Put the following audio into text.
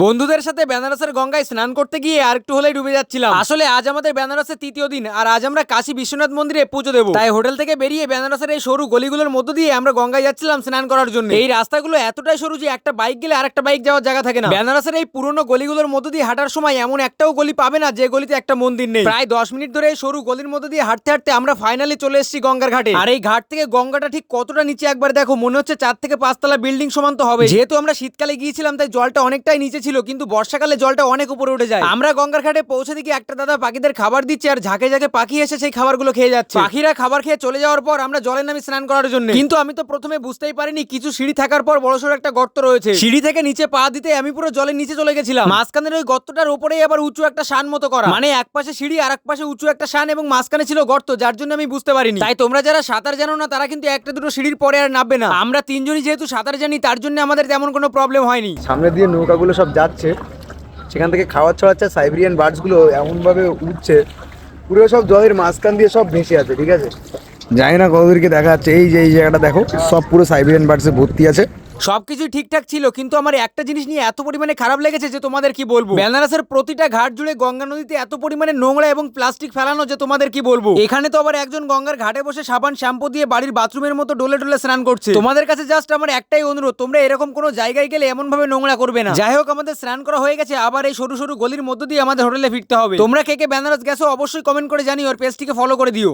বন্ধুদের সাথে বেনারসের গঙ্গায় স্নান করতে গিয়ে আর একটু হলেই ডুবে যাচ্ছিলাম। আসলে আজ আমাদের বেনারসের তৃতীয় দিন, আর আজ আমরা কাশী বিশ্বনাথ মন্দিরে পুজো দেবো। তাই হোটেল থেকে বেরিয়ে বেনারসের এই সরু গলিগুলোর মধ্য দিয়ে আমরা গঙ্গায় যাচ্ছিলাম স্নান করার জন্য। এই রাস্তাগুলো এতটাই সরু যে একটা বাইক গেলে আর একটা বাইক যাওয়ার জায়গা থাকে না। বেনারসের এই পুরনো গলিগুলোর মধ্য দিয়ে হাঁটার সময় এমন একটাও গলি পাবে না যে গলিতে একটা মন্দির নেই। প্রায় 10 মিনিট ধরে এই সরু গলির মধ্য দিয়ে হাঁটতে হাঁটতে আমরা ফাইনালি চলে এসেছি গঙ্গার ঘাটে। আর এই ঘাট থেকে গঙ্গাটা ঠিক কতটা নিচে একবার দেখো, মনে হচ্ছে 4 থেকে 5 তলা বিল্ডিং সমান তো হবে। যেহেতু আমরা শীতকালে গিয়েছিলাম তাই জলটা অনেকটাই নিচে ছিল, কিন্তু বর্ষাকালে জলটা অনেক উপরে উঠে যায়। আমরা গঙ্গার ঘাটে পৌঁছে দেখি একটা দাদা পাখিদের খাবার দিচ্ছে, আর ঝাঁকে ঝাঁকে পাখি এসে সেই খাবারগুলো খেয়ে যাচ্ছে। পাখিরা খাবার খেয়ে চলে যাওয়ার পর আমরা জলে নামি স্নান করার জন্য। কিন্তু আমি তো প্রথমে বুঝতেই পারিনি কিছু সিঁড়ি থাকার পর বড়সড় একটা গর্ত রয়েছে। সিঁড়ি থেকে নিচে পা দিতে আমি পুরো জলের নিচে চলে গেছিলাম। মাঝখানের ওই গর্তটার উপরেই আবার উঁচু একটা শান মতো করা, মানে এক পাশে সিঁড়ি আর এক পাশে উঁচু একটা শান এবং মাঝখানে ছিল গর্ত, যার জন্য আমি বুঝতে পারিনি। তাই তোমরা যারা সাঁতার জানো না তারা কিন্তু একটা দুটো সিঁড়ির পরে আর নামবে না। আমরা তিনজনই যেহেতু সাঁতার জানি তার জন্য আমাদের তেমন কোনো প্রবলেম হয়নি। সামনে দিয়ে নৌকাগুলো সব যাচ্ছে, সেখান থেকে খাবার ছড়াচ্ছে। সাইবেরিয়ান বার্ডসগুলো এমনভাবে উঠছে, পুরো সব জলের মাঝখান দিয়ে সব ভেসে আছে। ঠিক আছে, জানি না কতদূরকে দেখা যাচ্ছে। এই যে এই জায়গাটা দেখো, সব পুরো সাইবেরিয়ান বার্ডসে ভর্তি আছে। সবকিছুই ঠিকঠাক ছিল, কিন্তু আমার একটা জিনিস নিয়ে এত পরিমাণে খারাপ লেগেছে যে তোমাদের কি বলবো। বেনারসের প্রতিটা ঘাট জুড়ে গঙ্গা নদীতে এত পরিমাণে নোংরা এবং প্লাস্টিক ফেলানো যে তোমাদের কি বলবো। এখানে তো আবার একজন গঙ্গার ঘাটে বসে সাবান শ্যাম্পু দিয়ে বাড়ির বাথরুমের মতো ডলে ডলে স্নান করছে। তোমাদের কাছে জাস্ট আমার একটাই অনুরোধ, তোমরা এরকম কোনো জায়গায় গেলে এমন ভাবে নোংরা করবে না। যাই হোক, আমাদের স্নান করা হয়ে গেছে, আবার এই সরু সরু গলির মধ্য দিয়ে আমাদের হোটেলে ফিরতে হবে। তোমরা কে কে বেনারস গেছো অবশ্যই কমেন্ট করে জানিও, আর পেজটিকে ফলো করে দিও।